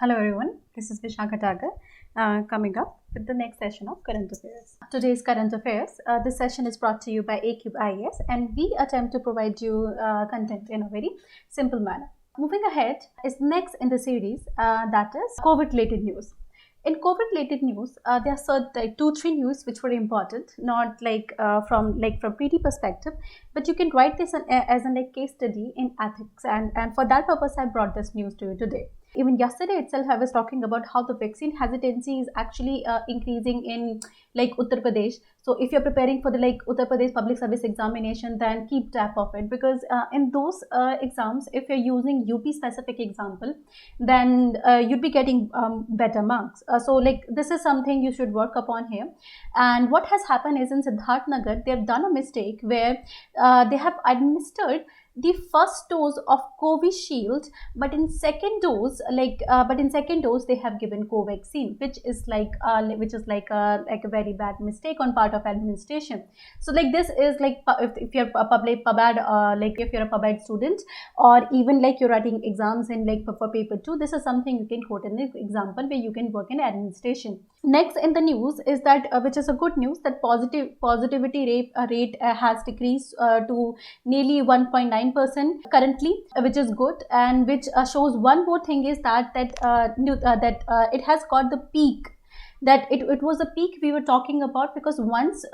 Hello everyone, this is Vishakha Tagar coming up with the next session of Current Affairs. Today's Current Affairs, this session is brought to you by A-Cube IAS, and we attempt to provide you content in a very simple manner. Moving ahead is next in the series, that is COVID related news. In COVID related news, there are certain 2-3 news which were important, not from pretty perspective, but you can write this as a case study in ethics, and for that purpose I brought this news to you today. Even yesterday itself, I was talking about how the vaccine hesitancy is actually increasing in Uttar Pradesh. So if you're preparing for the Uttar Pradesh public service examination, then keep track of it, because in those exams, if you're using UP specific example, then you'd be getting better marks. So this is something you should work upon here. And what has happened is in Siddharth Nagar, they have done a mistake where they have administered the first dose of Covishield, but in second dose, they have given Covaxin, which is a very bad mistake on part of administration. So this is if you're a public PABAD, if you're a PABAD student, or even you're writing exams in for paper 2, this is something you can quote in the example where you can work in administration. Next in the news is that which is a good news, that positivity rate has decreased to nearly 1.9% currently, which is good, and which shows one more thing is that it has got the peak. That it was a peak we were talking about, because once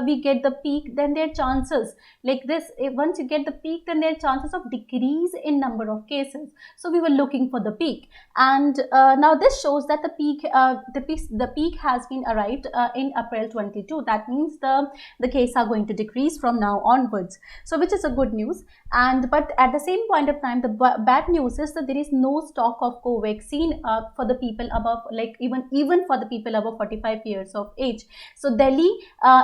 we get the peak, then there are chances once you get the peak, then there are chances of decrease in number of cases. So we were looking for the peak, and now this shows that the peak has been arrived in April 22. That means the cases are going to decrease from now onwards, so which is a good news. But at the same point of time, the bad news is that there is no stock of Covaxin for the people above, even for the people above 45 years of age. So Delhi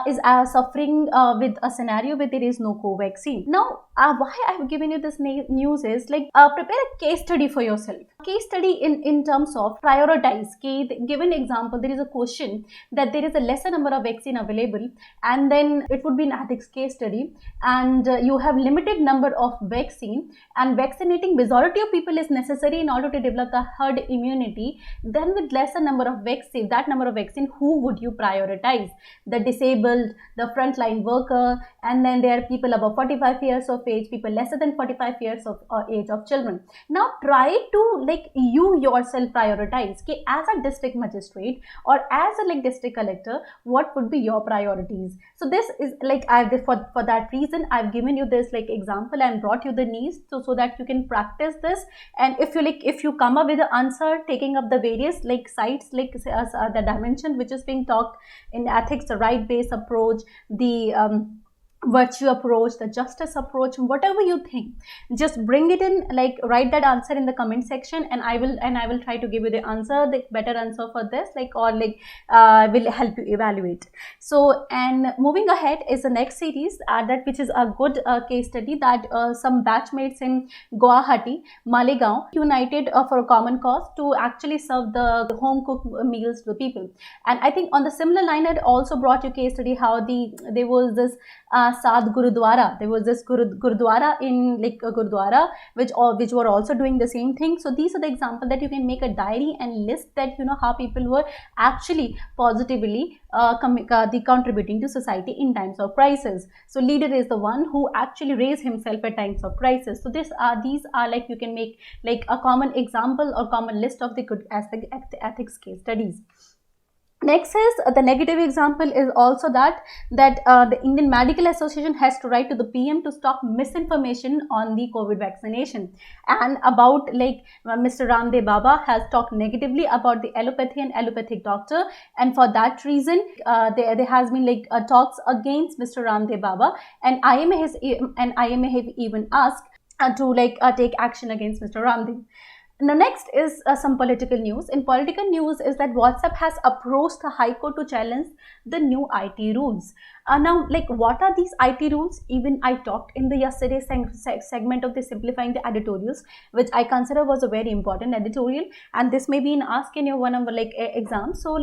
is suffering with a scenario where there is no Covaxin. Now, why I have given you this news is prepare a case study for yourself. Case study in terms of prioritize. Given example, there is a question that there is a lesser number of vaccine available, and then it would be an ethics case study, and you have limited number of vaccine, and vaccinating majority of people is necessary in order to develop the herd immunity. Then with lesser number of vaccine, who would you prioritize? The disabled, the frontline worker, and then there are people above 45 years of age, people lesser than 45 years of age of children. Now try to you yourself prioritize as a district magistrate or as a district collector, what would be your priorities. So this is for that reason I've given you this example and brought you the needs so that you can practice this. And if you come up with the answer taking up the various sites the dimension which is being talked in ethics, the right-based approach, the virtue approach, the justice approach, whatever you think, just bring it in, write that answer in the comment section, and I will try to give you the answer, the better answer for this, will help you evaluate. So, and moving ahead is the next series that which is a good case study, that some batchmates in Guwahati, Malegaon united for a common cause to actually serve the home cooked meals to the people. And I think on the similar line, I'd also brought you case study how there was this Sad Gurudwara. There was this Gurudwara in Gurudwara which were also doing the same thing. So these are the examples that you can make a diary and list that how people were actually positively contributing to society in times of crisis. So leader is the one who actually raised himself at times of crisis. So these are you can make a common example or common list of the good aspect ethics case studies. Next is the negative example is also that the Indian Medical Association has to write to the PM to stop misinformation on the COVID vaccination, and about Mr. Ramdev Baba has talked negatively about the allopathy and allopathic doctor, and for that reason there has been talks against Mr. Ramdev Baba, and IMA have even asked to take action against Mr. Ramdev. Now next is some political news. In political news is that WhatsApp has approached the High Court to challenge the new IT rules. Now, what are these IT rules? Even I talked in the yesterday's segment of the simplifying the editorials, which I consider was a very important editorial, and this may be an ask in your one of exam. So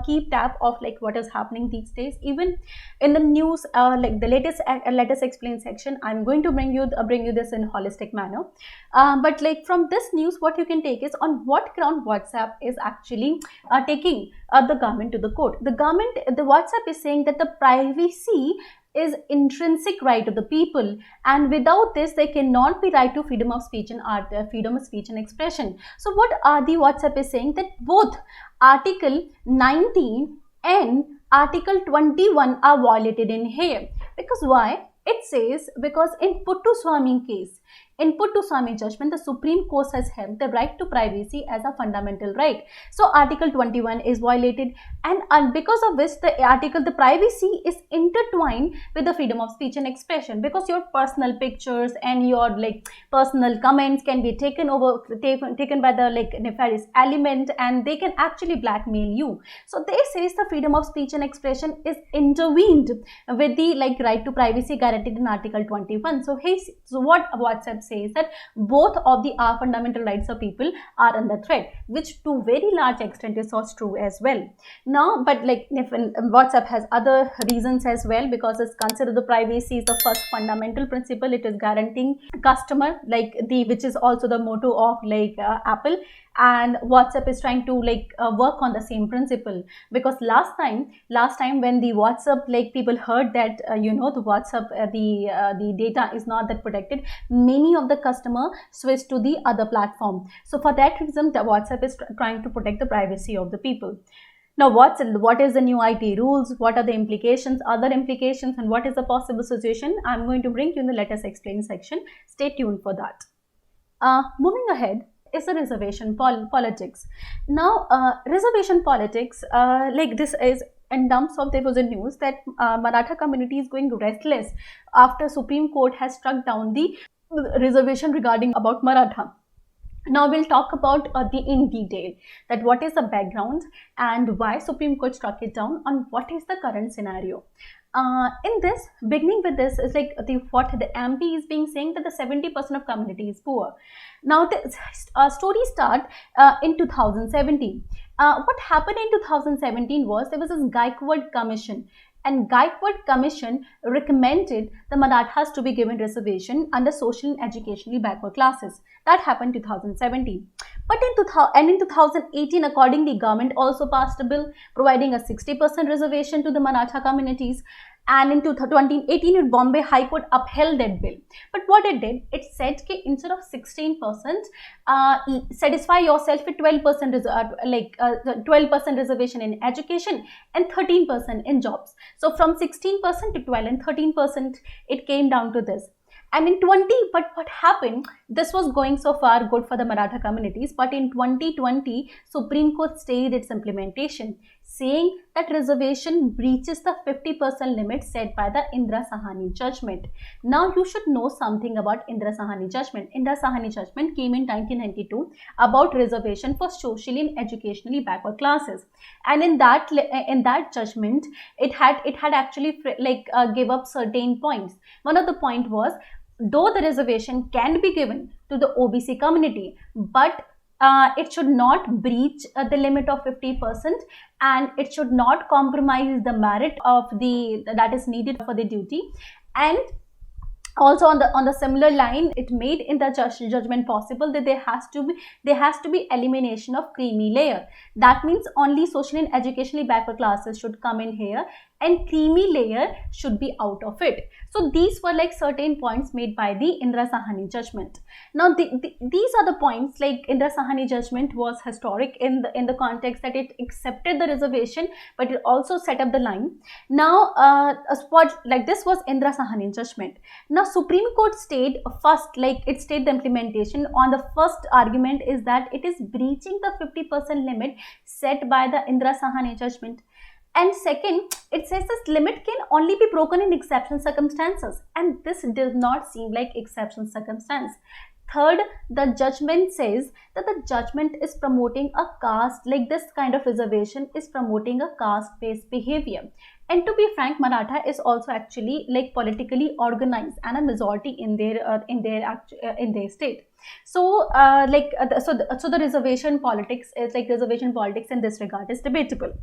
keep tab of what is happening these days. Even in the news, the latest let us explain section, I'm going to bring you this in holistic manner. But from this news, what what you can take is on what ground WhatsApp is actually taking the government to the court. The WhatsApp is saying that the privacy is intrinsic right of the people, and without this there cannot be right to freedom of speech and art, freedom of speech and expression. So what are the WhatsApp is saying that both Article 19 and Article 21 are violated in here. Because why? It says because in Puttaswamy case, in Puttaswamy judgment, the Supreme Court has held the right to privacy as a fundamental right. So Article 21 is violated, and because of which the privacy is intertwined with the freedom of speech and expression, because your personal pictures and your like personal comments can be taken by the like nefarious element, and they can actually blackmail you. So they says the freedom of speech and expression is intervened with the like right to privacy guaranteed in Article 21. So what WhatsApp says that both of the fundamental rights of people are under threat, which to very large extent is also true as well. Now, but like WhatsApp has other reasons as well, because it's considered the privacy is the first fundamental principle. It is guaranteeing customer, like which is also the motto of like Apple, and WhatsApp is trying to like work on the same principle. Because last time when the WhatsApp like people heard that the WhatsApp the data is not that protected, many of the customer switched to the other platform. So for that reason, the WhatsApp is trying to protect the privacy of the people. Now, what is the new IT rules? What are the implications, other implications, and what is the possible situation? I'm going to bring you in the Let Us Explain section. Stay tuned for that. Moving ahead is the reservation politics. Now, reservation politics, like this is in terms of, there was a news that Maratha community is going restless after Supreme Court has struck down the reservation regarding about Maratha. Now we'll talk about in detail that what is the background and why Supreme Court struck it down, and what is the current scenario. In this, beginning with this is like what the MP is being saying, that the 70% of community is poor. Now the story start in 2017. What happened in 2017 was there was this Gaikwad Commission, and Gaikwad Commission recommended the Marathas to be given reservation under social and educationally backward classes. That happened in 2017. But in 2018, accordingly, government also passed a bill providing a 60% reservation to the Maratha communities. And in 2018, Bombay High Court upheld that bill. But what it did, it said that instead of 16%, satisfy yourself with 12% 12% reservation in education and 13% in jobs. So from 16% to 12 and 13%, it came down to this. And in but what happened, this was going so far good for the Maratha communities, but in 2020, Supreme Court stayed its implementation, saying that reservation breaches the 50% limit set by the Indira Sahani judgment. Now you should know something about Indira Sahani judgment. Indira Sahani judgment came in 1992 about reservation for socially and educationally backward classes, and in that judgment, it had actually give up certain points. One of the point was, though the reservation can be given to the OBC community, but it should not breach the limit of 50%, and it should not compromise the merit of that is needed for the duty. And also on the similar line, it made in the judgment possible that there has to be elimination of creamy layer. That means only social and educationally backward classes should come in here, and creamy layer should be out of it. So these were like certain points made by the Indira Sahani judgment. Now these are the points, like Indira Sahani judgment was historic in the context that it accepted the reservation, but it also set up the line. Now a spot like this was Indira Sahani judgment. Now Supreme Court stayed first, like it stayed the implementation on the first argument is that it is breaching the 50% limit set by the Indira Sahani judgment. And second, it says this limit can only be broken in exceptional circumstances, and this does not seem like exceptional circumstance. Third, the judgment says that the judgment is promoting a caste, like this kind of reservation is promoting a caste-based behavior. And to be frank, Maratha is also actually like politically organized and a majority in their state. So so the reservation politics is like reservation politics in this regard is debatable.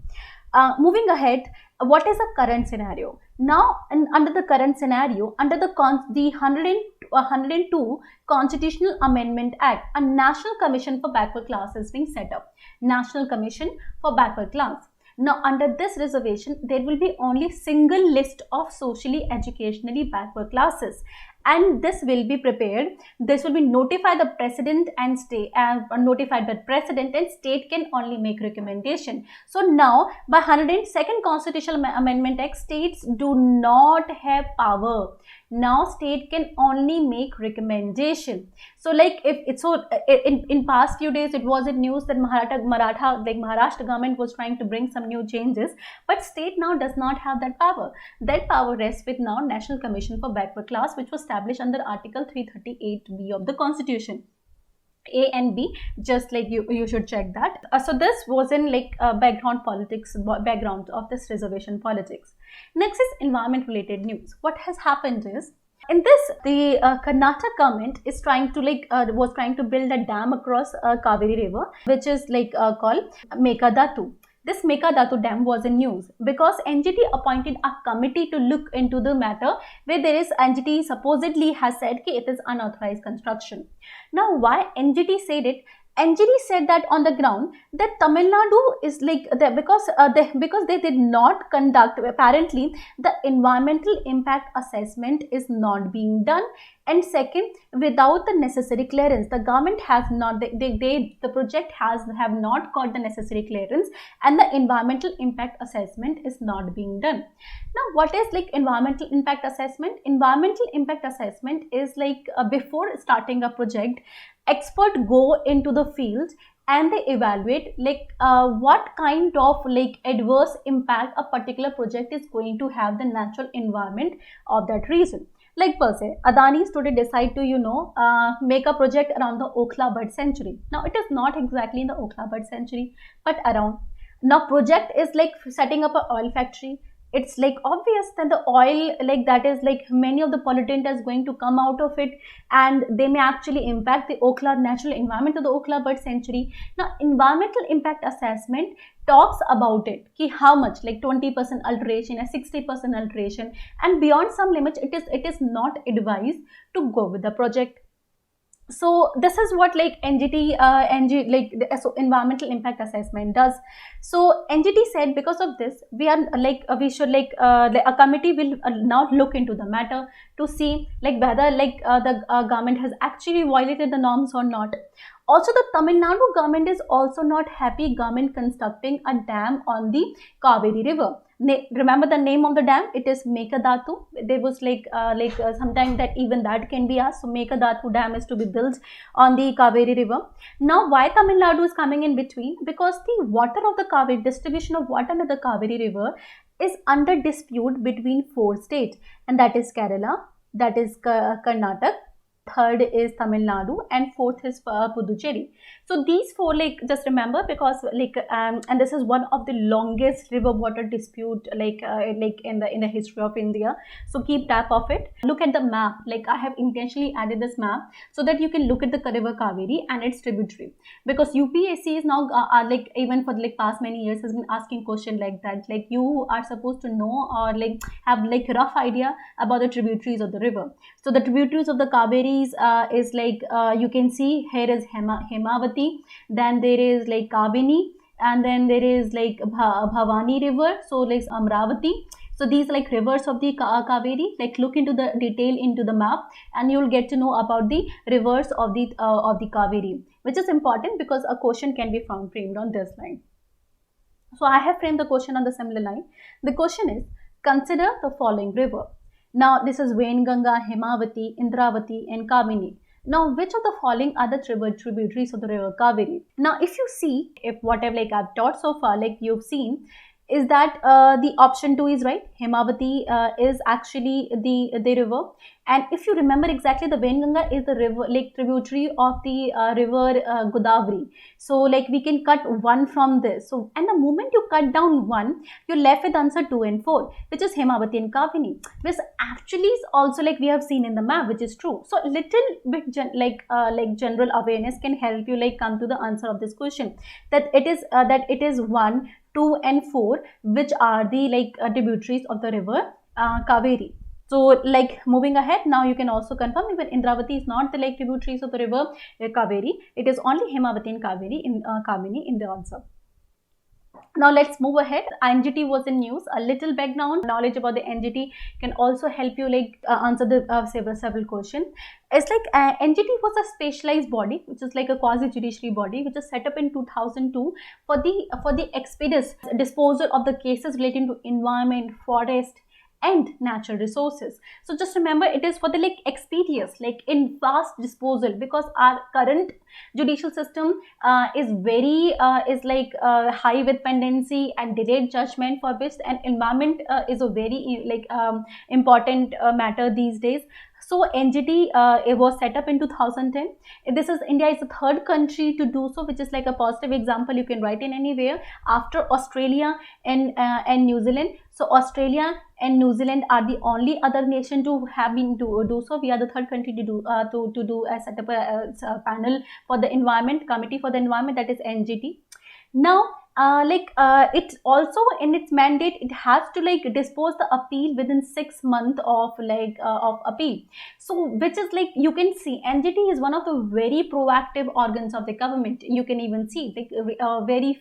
Moving ahead, what is the current scenario? Now, under the current scenario, under the 102 Constitutional Amendment Act, a National Commission for Backward Class is being set up. National Commission for Backward Class. Now, under this reservation, there will be only single list of socially educationally backward classes, and this will be prepared. This will be notified the president and state, notified by president, and state can only make recommendation. So now, by 102nd Constitutional Amendment Act, states do not have power. Now state can only make recommendation. So like if it's so in past few days it was in news that Maharashtra government was trying to bring some new changes, but state now does not have that power. That power rests with now National Commission for Backward Class, which was established under Article 338B of the Constitution. A and B, just like you should check that. So this was in like background of this reservation politics. Next is environment related news. What has happened is, in this, the Karnataka government is trying to was trying to build a dam across Kaveri River, which is called Mekadatu. This Mekadatu dam was in news because NGT appointed a committee to look into the matter, where there is NGT supposedly has said that it is unauthorized construction. Now, why NGT said it? NGT said that on the ground that Tamil Nadu is because they did not conduct, apparently the environmental impact assessment is not being done, and second, without the necessary clearance, the government has not, the project have not got the necessary clearance, and the environmental impact assessment is not being done. Now, what is environmental impact assessment? Environmental impact assessment is before starting a project, experts go into the field and they evaluate what kind of adverse impact a particular project is going to have the natural environment of that region. Like per se, Adani's today decide to make a project around the Okhla bird sanctuary. Now it is not exactly in the Okhla bird sanctuary, but around. Now project is setting up an oil factory. It's obvious that the oil that is many of the pollutant is going to come out of it, and they may actually impact the Okhla natural environment of the Okhla bird sanctuary. Now environmental impact assessment talks about it, ki how much 20% alteration or 60% alteration, and beyond some limits it is not advised to go with the project. So this is what NGT so environmental impact assessment does. So NGT said because of this we are we should a committee will now look into the matter to see whether the government has actually violated the norms or not. Also, the Tamil Nadu government is also not happy government constructing a dam on the Kaveri River. Remember the name of the dam? It is Mekadatu. There was sometimes that even that can be asked. So Mekadatu dam is to be built on the Kaveri River. Now, why Tamil Nadu is coming in between? Because the water of the Kaveri, distribution of water under the Kaveri River is under dispute between 4 states, and that is Kerala, that is Karnataka, third is Tamil Nadu, and fourth is Puducherry. So these 4 just remember, because and this is one of the longest river water dispute in the history of India. So keep track of it. Look at the map. I have intentionally added this map so that you can look at the river Kaveri and its tributary, because UPSC is now even for past many years has been asking question like that. You are supposed to know or have rough idea about the tributaries of the river. So the tributaries of the Kaveri is you can see here is Hemavati, then there is Kavini, and then there is Bhavani river, so Amravati. So these rivers of the Kaveri, look into the detail into the map, and you will get to know about the rivers of the Kaveri, which is important because a question can be framed on this line. So I have framed the question on the similar line. The question is, consider the following river. Now this is Vainganga, Hemavati, Indravati, and Kavini. Now, which of the following are the tributaries of the river Kaveri? Now, if you see, if whatever I've taught so far, you've seen, is that the option 2 is right. Hemavati is actually the river, and if you remember exactly, the Vainganga is the river tributary of the river Godavari. So we can cut 1 from this. So and the moment you cut down 1, you're left with answer 2 and 4, which is Hemavati and Kavini, which actually is also we have seen in the map, which is true. So little bit general awareness can help you come to the answer of this question, that it is 1, 2 and 4, which are the tributaries of the river Kaveri. So like moving ahead, now you can also confirm even Indravati is not the tributaries of the river Kaveri. It is only Himavati and Kaveri in Kamini in the answer. Now let's move ahead. NGT was in news. A little background knowledge about the NGT can also help you answer the several questions. It's NGT was a specialized body, which is like a quasi judiciary body, which is set up in 2002 for the expeditious disposal of the cases relating to environment, forest, and natural resources. So just remember, it is for the expeditious, in fast disposal, because our current judicial system is very high with pendency and delayed judgment, for which an environment is a very important matter these days. So NGT it was set up in 2010. India is the third country to do so, which is like a positive example you can write in anywhere after Australia and New Zealand. So Australia and New Zealand are the only other nation to have been to do so. We are the third country to do set up a panel for the environment, committee for the environment, that is NGT. Now it also in its mandate, it has to dispose the appeal within 6 months of appeal. So which is you can see NGT is one of the very proactive organs of the government. You can even see very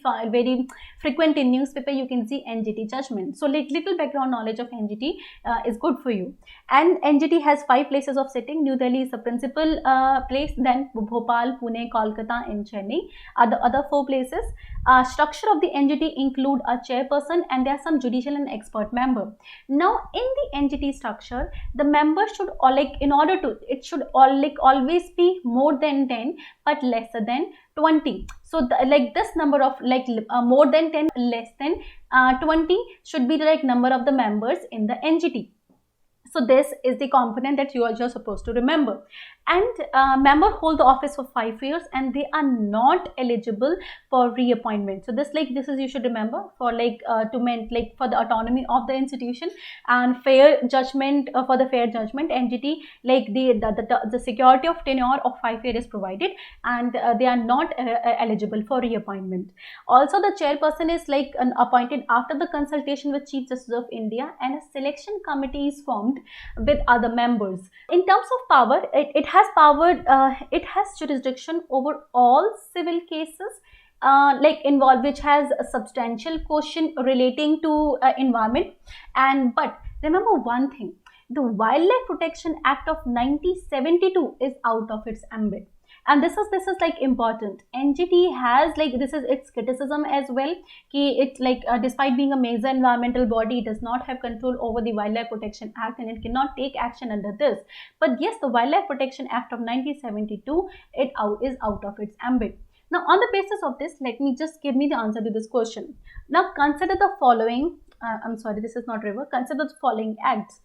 frequent in newspaper you can see NGT judgment. So little background knowledge of NGT is good for you. And NGT has 5 places of sitting. New Delhi is the principal place, then Bhopal, Pune, Kolkata and Chennai are the other 4 places. Structure of the NGT include a chairperson, and there are some judicial and expert member. Now in the NGT structure, the members should it should always be more than 10 but lesser than 20. So this number of more than 10, less than 20 should be the number of the members in the NGT. So this is the component that you are just supposed to remember. And member hold the office for 5 years, and they are not eligible for reappointment. So this is you should remember for for the autonomy of the institution and fair judgment. For the fair judgment, NGT the security of tenure of 5 years is provided, and they are not eligible for reappointment. Also, the chairperson is appointed after the consultation with Chief Justice of India, and a selection committee is formed with other members. In terms of power, it has jurisdiction over all civil cases involved, which has a substantial question relating to environment. But remember one thing, the Wildlife Protection Act of 1972 is out of its ambit. And this is important. NGT has this is its criticism as well, it despite being a major environmental body, it does not have control over the Wildlife Protection Act, and it cannot take action under this. But yes, the Wildlife Protection Act of 1972 is out of its ambit. Now on the basis of this, let me just give me the answer to this question. Now consider the following. I'm sorry, this is not river. Consider the following acts.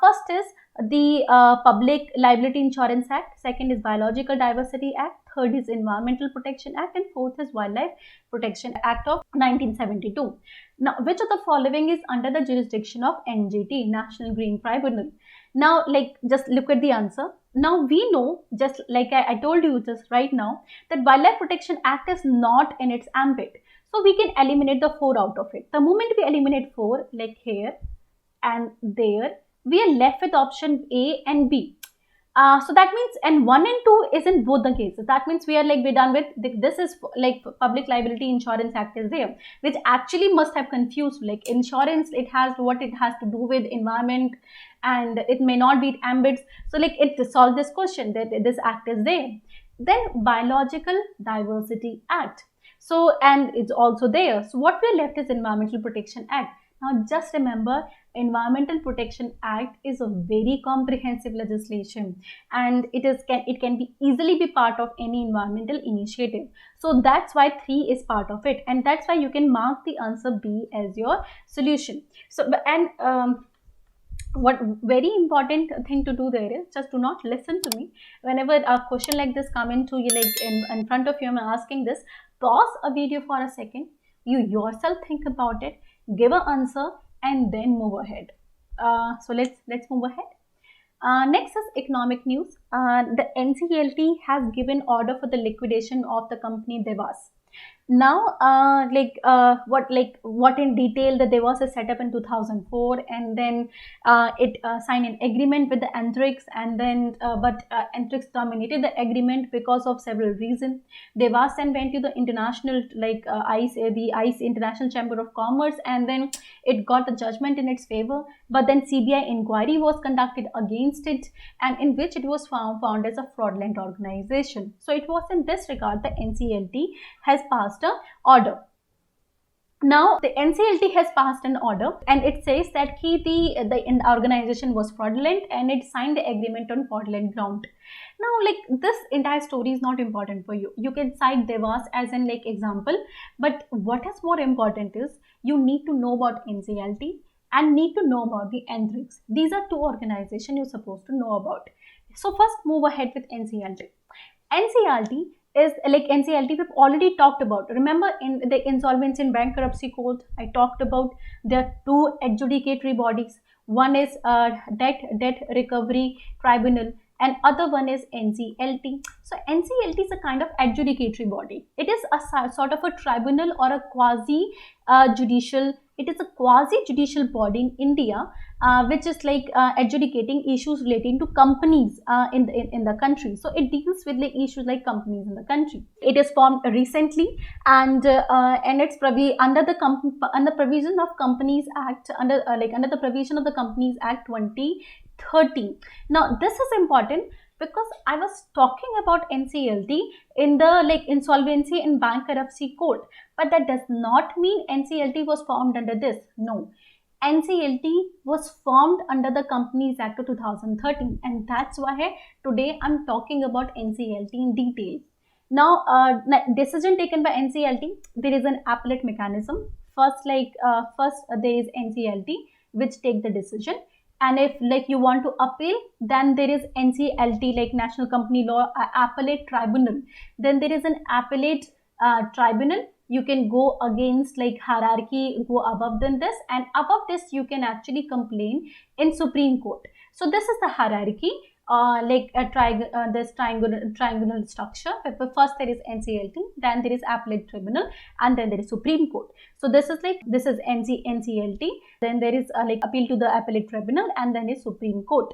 First is the Public Liability Insurance Act. Second is Biological Diversity Act. Third is Environmental Protection Act. And fourth is Wildlife Protection Act of 1972. Now, which of the following is under the jurisdiction of NGT, National Green Tribunal? Now, just look at the answer. Now, we know, just like I told you just right now, that Wildlife Protection Act is not in its ambit. So we can eliminate the 4 out of it. The moment we eliminate 4, like here and there, we are left with option A and B. So that means, and 1 and 2 is in both the cases. That means we are we're done with this is Public Liability Insurance Act is there, which actually must have confused. Insurance, it has to do with environment, and it may not be ambits. So it solves this question that this act is there. Then Biological Diversity Act. So, and it's also there. So what we're left is Environmental Protection Act. Now just remember, Environmental Protection Act is a very comprehensive legislation, and it can be easily be part of any environmental initiative. So that's why 3 is part of it, and that's why you can mark the answer B as your solution. So and what very important thing to do there is, just do not listen to me. Whenever a question like this come into you, in front of you, I'm asking this, pause a video for a second, you yourself think about it, give an answer, and then move ahead. So let's move ahead. Next is economic news. The NCLT has given order for the liquidation of the company Devas. Now what in detail, that there was a setup in 2004, and then it signed an agreement with the Anthrax, and then but Anthrax terminated the agreement because of several reasons. Devas then went to the international the ICE, International Chamber of Commerce, and then it got the judgment in its favor, but then CBI inquiry was conducted against it, and in which it was found as a fraudulent organization. So it was in this regard the NCLT has passed an order. Now the NCLT has passed an order, and it says that the organization was fraudulent, and it signed the agreement on fraudulent ground. Now, like, this entire story is not important for you. You can cite Devas as an example, but what is more important is you need to know about NCLT and need to know about the Anthrax. These are two organizations you're supposed to know about. So first, move ahead with NCLT. NCLT is NCLT we've already talked about. Remember, in the Insolvency and Bankruptcy Code, I talked about there are two adjudicatory bodies. One is Debt Recovery Tribunal, and other one is NCLT. So NCLT is a kind of adjudicatory body. It is a sort of a tribunal or a quasi judicial. It is a quasi judicial body in India, which is adjudicating issues relating to companies in the country. So it deals with issues like companies in the country. It is formed recently, and it's under the provision of Companies Act, under the provision of the Companies Act 2013. Now this is important because I was talking about NCLT in the Insolvency and Bankruptcy Code, but that does not mean NCLT was formed under this. No, NCLT was formed under the Companies Act of 2013, and that's why today I'm talking about NCLT in detail. Now, decision taken by NCLT, there is an appellate mechanism. First, there is NCLT which take the decision, and if you want to appeal, then there is NCLT, National Company Law Appellate Tribunal. Then there is an appellate tribunal. You can go against hierarchy, go above than this, and above this you can actually complain in Supreme Court. So this is the hierarchy, this triangular structure. First there is NCLT, then there is appellate tribunal, and then there is Supreme Court. So this is NCLT, then there is appeal to the appellate tribunal, and then is Supreme Court.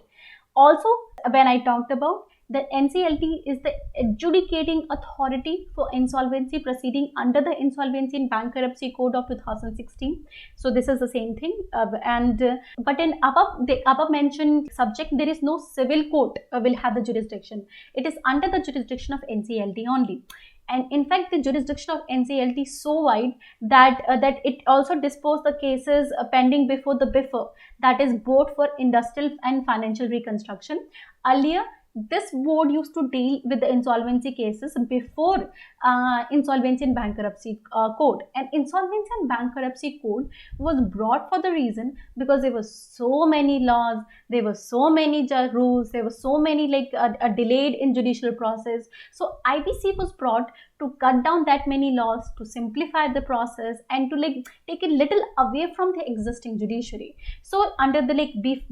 Also, when I talked about the NCLT is the adjudicating authority for insolvency proceeding under the Insolvency and Bankruptcy Code of 2016. So this is the same thing, but in the above mentioned subject, there is no civil court will have the jurisdiction. It is under the jurisdiction of NCLT only. And in fact, the jurisdiction of NCLT is so wide that it also disposed the cases pending before the BIFR, that is Board for Industrial and Financial Reconstruction. Earlier, this board used to deal with the insolvency cases before Insolvency and Bankruptcy Code. And Insolvency and Bankruptcy Code was brought for the reason because there were so many laws, there were so many rules, there were so many delayed in judicial process. So IBC was brought to cut down that many laws, to simplify the process, and to take it little away from the existing judiciary. So under the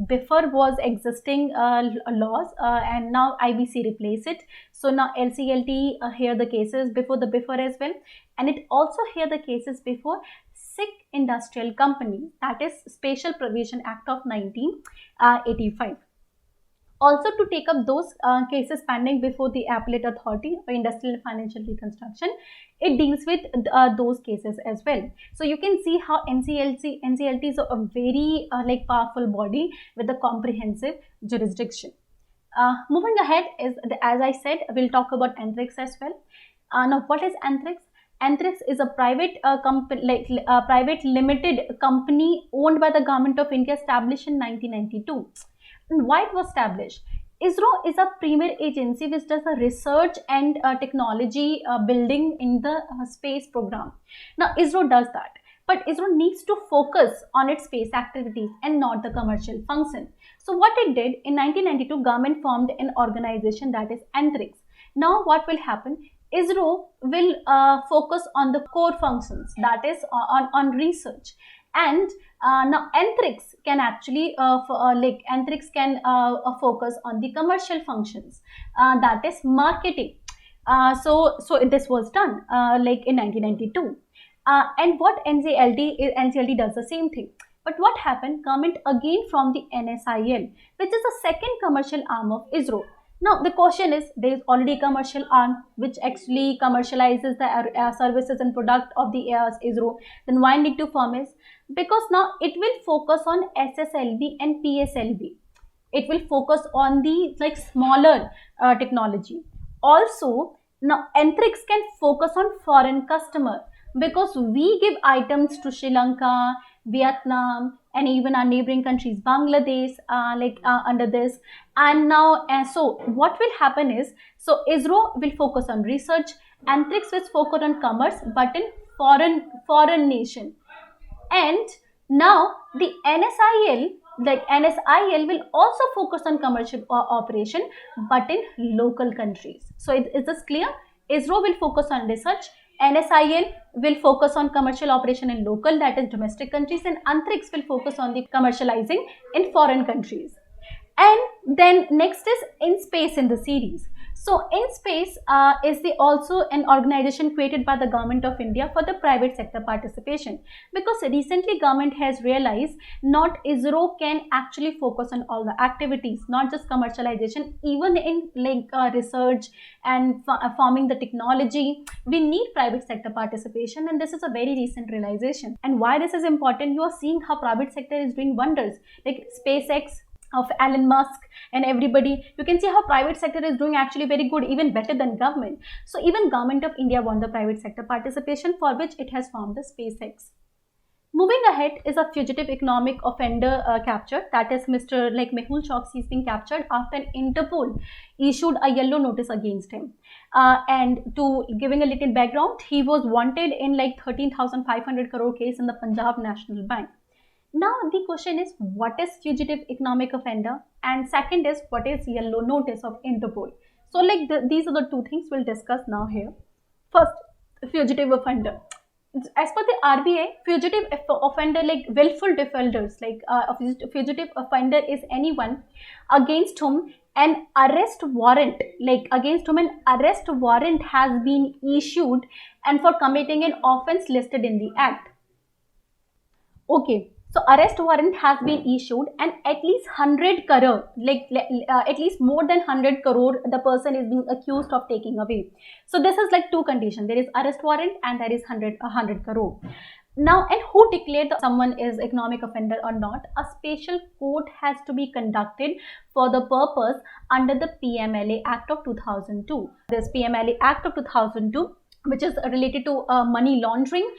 BIFR was existing laws, and now IBC replace it. So now LCLT hear the cases before the BIFR as well, and it also hear the cases before SIC Industrial Company, that is Special Provision Act of 1985. Also to take up those cases pending before the appellate authority or industrial and financial reconstruction, it deals with those cases as well. So you can see how NCLT is a very powerful body with a comprehensive jurisdiction. Moving ahead is, as I said, we'll talk about Anthrax as well. Now, what is Anthrax? Anthrax is a private private limited company owned by the Government of India, established in 1992. And why it was established? ISRO is a premier agency which does a research and technology building in the space program. Now, ISRO does that, but ISRO needs to focus on its space activities and not the commercial function. So what it did, in 1992, government formed an organization, that is Anthrax. Now what will happen? ISRO will focus on the core functions, that is on research. And now Anthrax can actually Anthrax can focus on the commercial functions, that is marketing. So this was done like in 1992. And what NCLT does the same thing. But what happened? Government again from the NSIL, which is the second commercial arm of ISRO. Now the question is, there is already a commercial arm which actually commercializes the services and product of the ISRO. Then why need to form is? Because now it will focus on SSLV and PSLV. It will focus on the like smaller technology. Also, now Antrix can focus on foreign customer, because we give items to Sri Lanka, Vietnam, and even our neighboring countries, Bangladesh, under this. And now, so what will happen is, so ISRO will focus on research, Antrix will focus on commerce, but in foreign nation. And now the NSIL will also focus on commercial operation, but in local countries. So is this clear? ISRO will focus on research, NSIL will focus on commercial operation in local, that is domestic countries, and Antrix will focus on the commercializing in foreign countries. And then next is InSpace in the series. So InSpace is also an organization created by the government of India for the private sector participation, because recently government has realized not ISRO can actually focus on all the activities, not just commercialization, even in research and forming the technology. We need private sector participation, and this is a very recent realization. And why this is important? You are seeing how private sector is doing wonders, like SpaceX of Elon Musk and everybody. You can see how private sector is doing actually very good, even better than government. So even government of India want the private sector participation, for which it has formed the SpaceX. Moving ahead is a fugitive economic offender captured, that is Mr. Mehul Choksi is being captured after Interpol issued a yellow notice against him. And to giving a little background, he was wanted in 13,500 crore case in the Punjab National Bank. Now the question is, what is fugitive economic offender, and second is, what is yellow notice of Interpol? So these are the two things we'll discuss now here. First, fugitive offender. As per the RBI, fugitive offender, willful defaulters, a fugitive offender is anyone against whom an arrest warrant, has been issued and for committing an offence listed in the act. Okay. So arrest warrant has been issued, and at least 100 crore, at least more than 100 crore, the person is being accused of taking away. So this is two conditions. There is arrest warrant and there is 100 crore. Now, and who declared that someone is economic offender or not? A special court has to be conducted for the purpose under the PMLA Act of 2002. This PMLA Act of 2002, which is related to money laundering,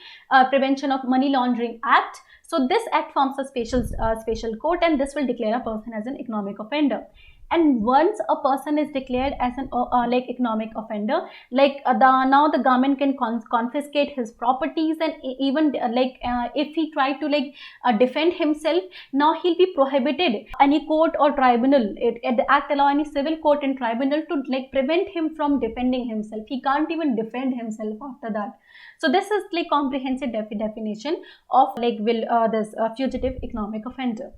Prevention of Money Laundering Act. So this act forms a special court, and this will declare a person as an economic offender. And once a person is declared as an economic offender, now the government can confiscate his properties, and even if he try to defend himself, now he'll be prohibited. Any court or tribunal, the act allow any civil court and tribunal to prevent him from defending himself. He can't even defend himself after that. So this is comprehensive definition of this fugitive economic offender.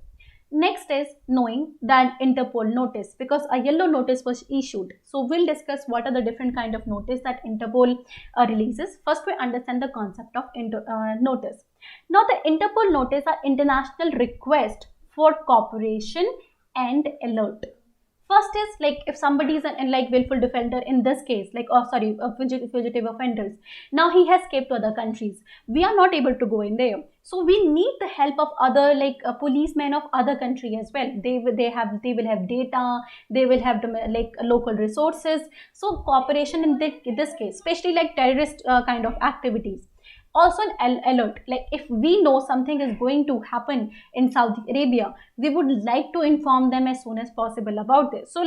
Next is knowing that Interpol notice, because a yellow notice was issued. So we'll discuss what are the different kind of notice that Interpol releases. First, we understand the concept of notice. Now, the Interpol notice are international request for cooperation and alert. First is if somebody is an willful defaulter, in this case, fugitive offenders. Now he has escaped to other countries. We are not able to go in there. So we need the help of other policemen of other country as well. They will have data. They will have local resources. So cooperation in this case, especially terrorist kind of activities. Also an alert, if we know something is going to happen in Saudi Arabia, we would like to inform them as soon as possible about this. So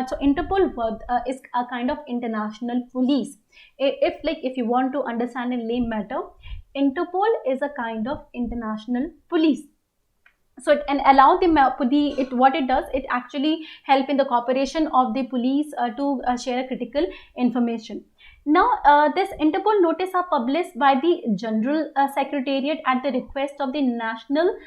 so Interpol is a kind of international police. If you want to understand in lame matter, Interpol is a kind of international police. So it and allow what it does, it actually help in the cooperation of the police to share critical information. Now, this Interpol notice are published by the General Secretariat at the request of the National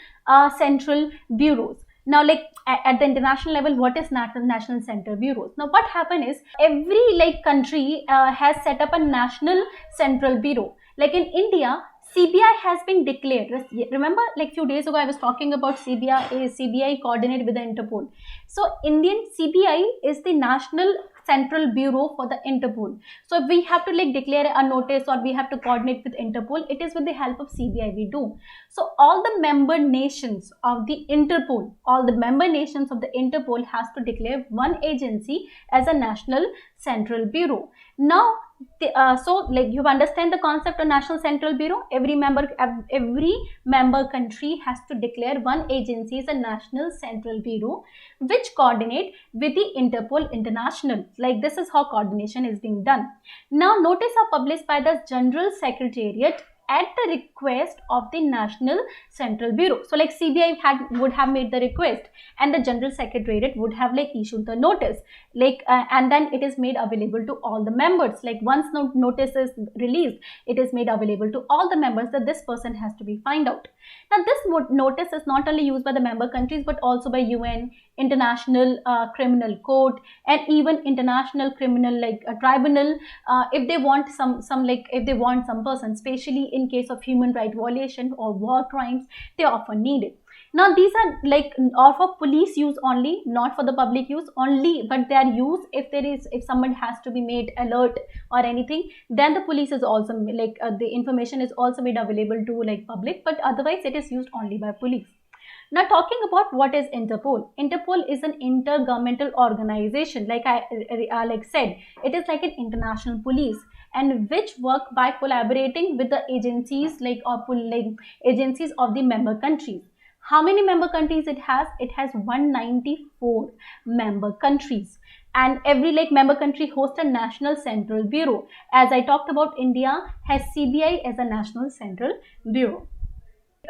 Central Bureaus. Now, like at the international level, what is national center bureaus? Now, what happened is every like country has set up a national central bureau. Like in India, CBI has been declared. Remember, like few days ago, I was talking about CBI coordinate with the Interpol. So Indian CBI is the national central bureau for the Interpol. So if we have to like declare a notice or we have to coordinate with Interpol, it is with the help of CBI we do. So all the member nations of the Interpol, has to declare one agency as a national central bureau. Now, so like you understand the concept of national central bureau. Every member country has to declare one agency as a national central bureau, which coordinate with the Interpol International. Like this is how coordination is being done. Now, notice are published by the General Secretariat at the request of the National Central Bureau. So like CBI would have made the request and the General Secretariat would have like issued the notice, like and then it is made available to all the members. Like once notice is released, it is made available to all the members that this person has to be found out. Now this notice is not only used by the member countries but also by UN, International Criminal Court, and even International Criminal Tribunal if they want if they want some person, especially in case of human right violation or war crimes, they often need it. Now these are like are for police use only, not for the public use only, but they are used if someone has to be made alert or anything, then the police is also the information is also made available to like public, but otherwise it is used only by police. Now talking about what is Interpol. Interpol is an intergovernmental organization, like I said, it is like an international police and which work by collaborating with the agencies agencies of the member countries. How many member countries it has? It has 194 member countries. And every member country hosts a national central bureau. As I talked about, India has CBI as a national central bureau.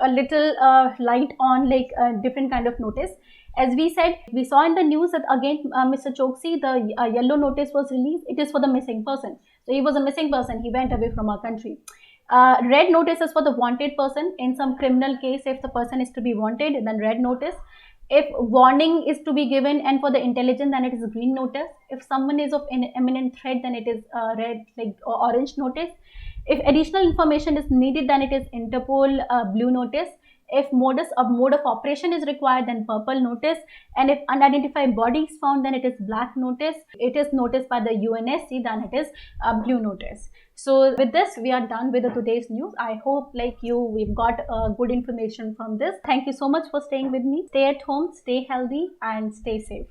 A little light on different kind of notice. As we said, we saw in the news that again Mr. Choksi, the yellow notice was released. It is for the missing person. So he was a missing person. He went away from our country. Red notice is for the wanted person. In some criminal case, if the person is to be wanted, then red notice. If warning is to be given and for the intelligence, then it is green notice. If someone is of imminent threat, then it is red orange notice. If additional information is needed, then it is Interpol blue notice. If mode of operation is required, then purple notice. And if unidentified body is found, then it is black notice. It is noticed by the UNSC, then it is blue notice. So with this, we are done with today's news. I hope we've got good information from this. Thank you so much for staying with me. Stay at home, stay healthy, and stay safe.